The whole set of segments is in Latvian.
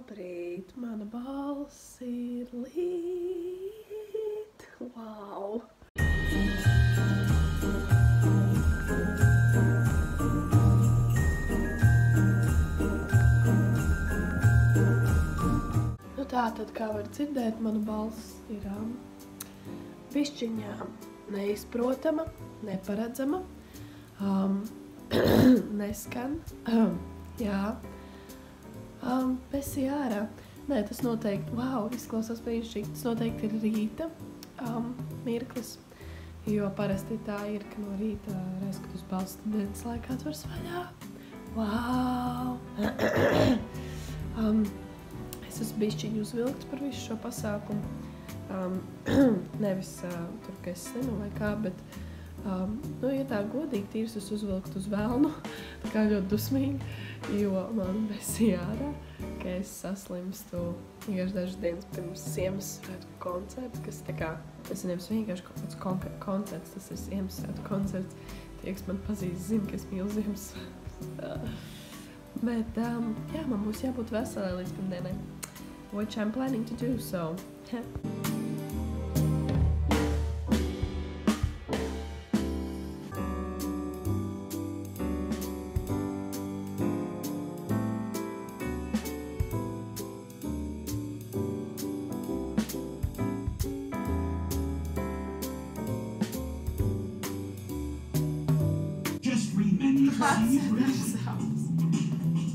Labrīt, mana balss ir līt. Wow! Nu tā tad, kā var dzirdēt, mana balss ir bišķiņā neizprotama, neparedzama, neskan, jā. Pesi ārā. Nē, tas noteikti, wow, izklausās brīnišķīgi. Tas noteikti ir rīta mirklis, jo parasti tā ir, ka no rīta reiz, kad uz balsts dienas laikā atvers vaļā. Wow! Es esmu bišķiņi uzvilkts par visu šo pasākumu. Nevis tur, ka es slinu vai kā, bet nu, ja tā godīgi tīrs es uzvilkt uz velnu, tā kā ļoti dusmīgi, jo man besīja ārā, ka es saslimstu vienkārši dažas dienas pirms Ziemassvētku koncerta, kas tā kā, es nevis vienkārši kaut kāds koncerts, tas ir Ziemassvētku koncerts. Tie, kas man pazīst, zina, ka es mīlu Ziemassvētku. Bet, jā, man būs jābūt veselai līdz pirmdienai, which I'm planning to do so.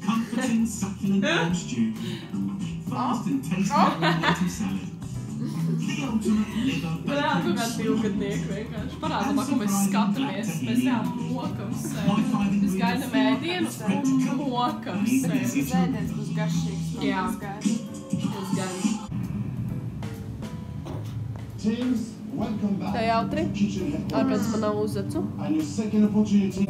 Comforting, succulent lamb stew. Fast and tasty tomato salad. The ultimate liver bacon Ilgadnieki vienkārši. Parādumā, ko mēs skatāmies. Mēs mokams sēdam. Mēs gaidām ēdienu un mokams sēdam. Ēdiens būs garšīgs. Jā. Būs gan. Teams, welcome back. Tā jautri. Ārpēc man nav uzacu. And your second opportunity.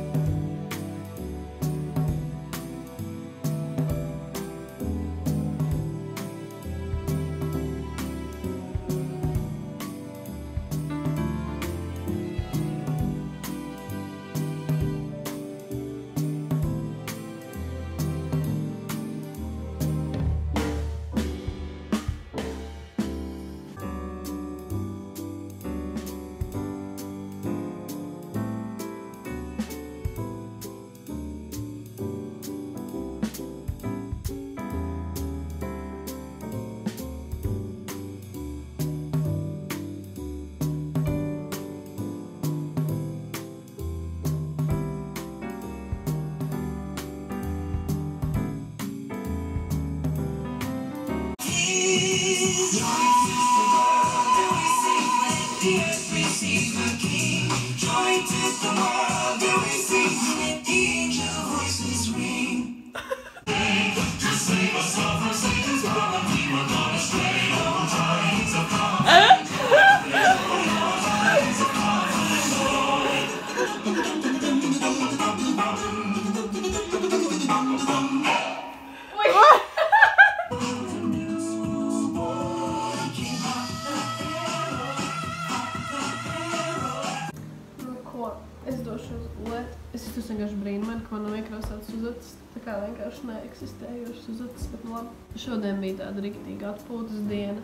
Es esmu vienkārši brīnumaini, ka man nav iekrāsāts uzacis, tā kā vienkārši neeksistējošas uzacis, bet nu labi. Šodien bija tāda riktīga atpūtas diena,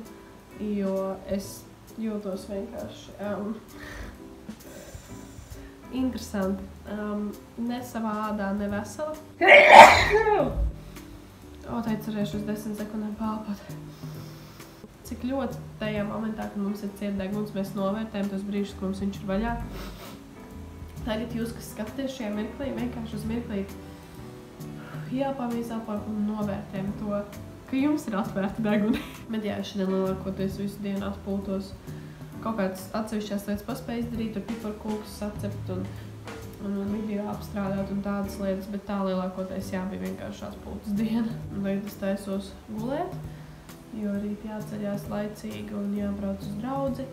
jo es jūtos vienkārši interesanti. Ne savā ādā, ne vesela. Teicu, cerēšu uz 10 sekundēm pāpat. Cik ļoti tajā momentā, kad mums ir cietdeguns, mēs novērtējam tos brīžus, ka mums viņš ir vaļā. Tagad jūs, kas skatāties šajā mirklī, vienkārši uz mirklīt jāpamīzāpāk un novērtējam to, ka jums ir atvērta deguni. Bet jā, es šodien lielākoties visu dienu atpūtos. Kaut kādas atsevišķās lietas paspēju izdarīt, tur piparkūkus sacept un video apstrādāt un tādas lietas, bet tā lielākoties jā, bija vienkārši atpūtas diena. Un tagad es taisos gulēt, jo rīt jāceļās laicīgi un jābrauc uz draudzi.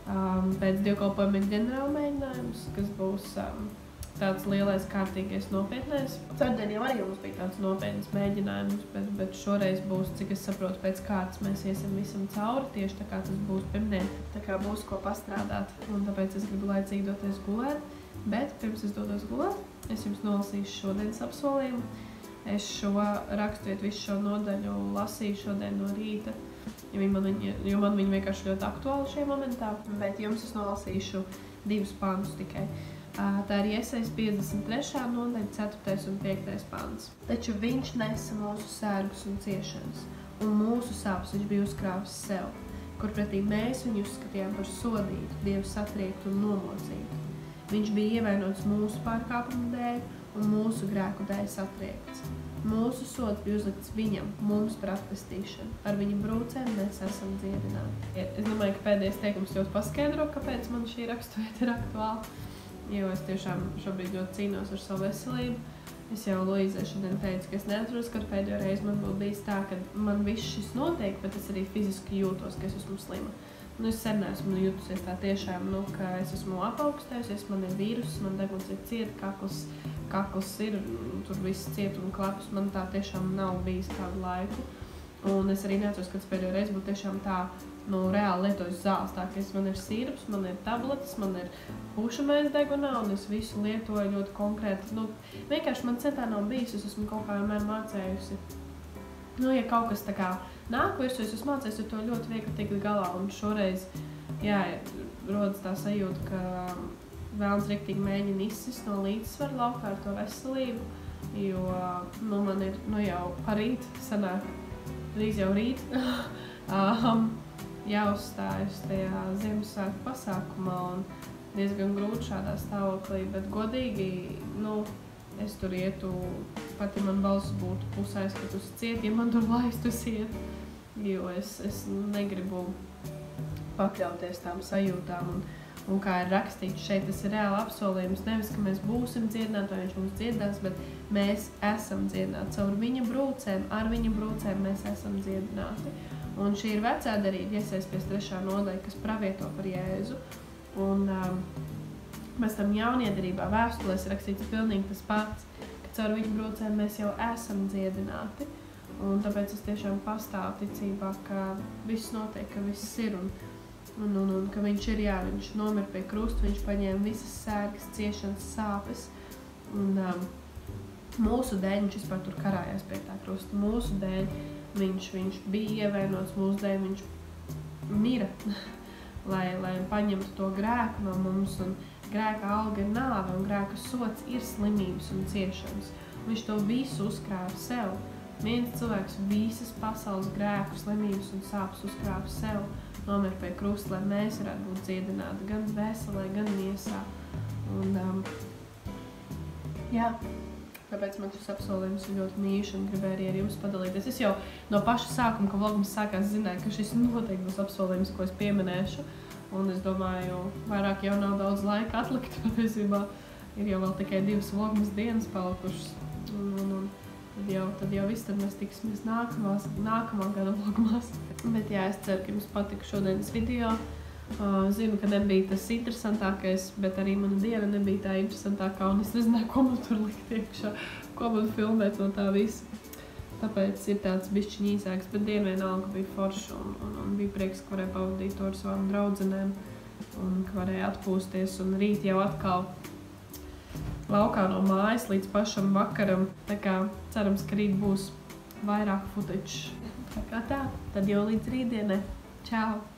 Pēc dievkalpojuma ir ģenerāla mēģinājums, kas būs tāds lielais kārtīgais nopietnais. Ceturtdien jau arī mums bija tāds nopietnas mēģinājums, bet šoreiz būs, cik es saprotu, pēc kārtas mēs iesim visam cauri, tieši tā kā tas būs pirmdien. Tā kā būs ko pastrādāt, un tāpēc es gribu laicīgi doties gulēt. Bet pirms es dodos gulēt, es jums nolasīšu šodienas apsolījumu. es šo raksturvietu visu šo nodaļu lasīju šodien no rīta, jo man viņa vienkārši ļoti aktuāli šajā momentā, bet jums es nolasīšu 2 pantus tikai. Tā ir Jesajas 53. nodaļa, 4. un 5. pants. Taču viņš nesa mūsu sērgus un ciešanas, un mūsu sāpes viņš bija uzkrāvis sev, kur pretī mēs viņu uzskatījām par sodītu, Dievu satriektu un nomocītu. Viņš bija ievainots mūsu pārkāpumu dēļ un mūsu grēku dēļ satriekts. Mūsu sods bija uzlikts viņam, mums par atpestīšanu. Ar viņa brūcēm mēs esam dziedināti. Es domāju, ka pēdējais teikums ļoti paskaidro, kāpēc man šī raksturvieta ir aktuāla, jo es tiešām šobrīd ļoti cīnos ar savu veselību. Es jau Luīzai šodien teicu, ka es neatceros, kad pēdējo reizi man būtu bijis tā, ka man viss šis notiek, bet es arī fiziski jūtos, ka es esmu slima. Es sen esmu jutusies tā tiešām, ka es esmu apaugstējusies, man ir vīruss, man deguns ir cieta, kakls ir, tur viss ciet un klapas, man tā tiešām nav bijis kādu laiku. Un es arī neatceros, kad pēdējo reizi būtu tiešām tā, reāli lietoju zāles, tā ka man ir sīrups, man ir tabletes, man ir pušamais degunā, un es visu lietoju ļoti konkrēti. Vienkārši man centā nav bijis, es esmu kaut kā vienmēr mācējusi. Ja kaut kas tā kā nāk virsū, es esmu mācējusi ar to ļoti viegli tikt galā, un šoreiz, rodas tā sajūta, ka vēlns riktīgi mēģina izsist no līdzsvaru laukā ar to veselību, jo, man ir, jau parīt sanāk, drīz jau rīt, jāuzstājas tajā Ziemassvētku pasākumā un diezgan grūti šādā stāvoklī, bet godīgi, es tur ietu, pat ja man balss būtu pusaizskatus ciet, ja man tur laistus iet, jo es negribu pakļauties tām sajūtām. Un kā ir rakstīts šeit, tas ir reāli apsolījums, nevis, ka mēs būsim dziedināti, vai viņš mums dziedinās, bet mēs esam dziedināti. Caur viņa brūcēm, ar viņa brūcēm mēs esam dziedināti. Un šī ir vecā derība, Jesajas 53. nodaļa, kas pravieto par Jēzu. Un mēs tam jauniederībā vēstulēs rakstīts pilnīgi tas pats, ka caur viņa brūcēm mēs jau esam dziedināti. Un tāpēc es tiešām pastāvu ticībā, ka viss notiek, ka viss ir. Un ka viņš ir, viņš nomira pie krusta, viņš paņēma visas sērgas, ciešanas, sāpes. Un mūsu dēļ viņš vispār tur karājās pie tā krusta. Mūsu dēļ viņš bija ievainots, mūsu dēļ viņš mira, lai paņemtu to grēku no mums. Un grēka alga ir nāve, un grēka sots ir slimības un ciešanas. Viņš to visu uzkrāva sev. Viens cilvēks visas pasaules grēku, slimības un sāpes uzkrāva sev. Nomira pie krusta, lai mēs varētu būt dziedināti gan dvēselē, gan miesā. Un, tāpēc man šis apsolījums ir ļoti mīļš un gribēju arī ar jums padalīties. Es jau no paša sākuma, ka vlogums sākās, zināju, ka šis noteikti būs apsolījums, ko es pieminēšu. Un es domāju, vairāk jau nav daudz laika atlikt, patiesībā ir jau vēl tikai 2 vlogmas dienas palikušas. Tad jau viss, tad mēs tiksimies nākamā gada vlogmās. Bet es ceru, ka jums patika šodienas video. Zinu, ka nebija tas interesantākais, bet arī mana diena nebija tā interesantākā, un es nezināju, ko man tur likt iekšā, ko man filmēt no tā visa. Tāpēc ir tāds bišķiņ īsāks, bet diena vienalga bija forša, un bija prieks, ka varēja pavadīt to ar savām draudzenēm, un ka varēja atpūsties, un rīt jau atkal laukā no mājas līdz pašam vakaram. Tā kā cerams, ka rīt būs vairāk footage. Tā kā tā, tad jau līdz rītdienai. Čau!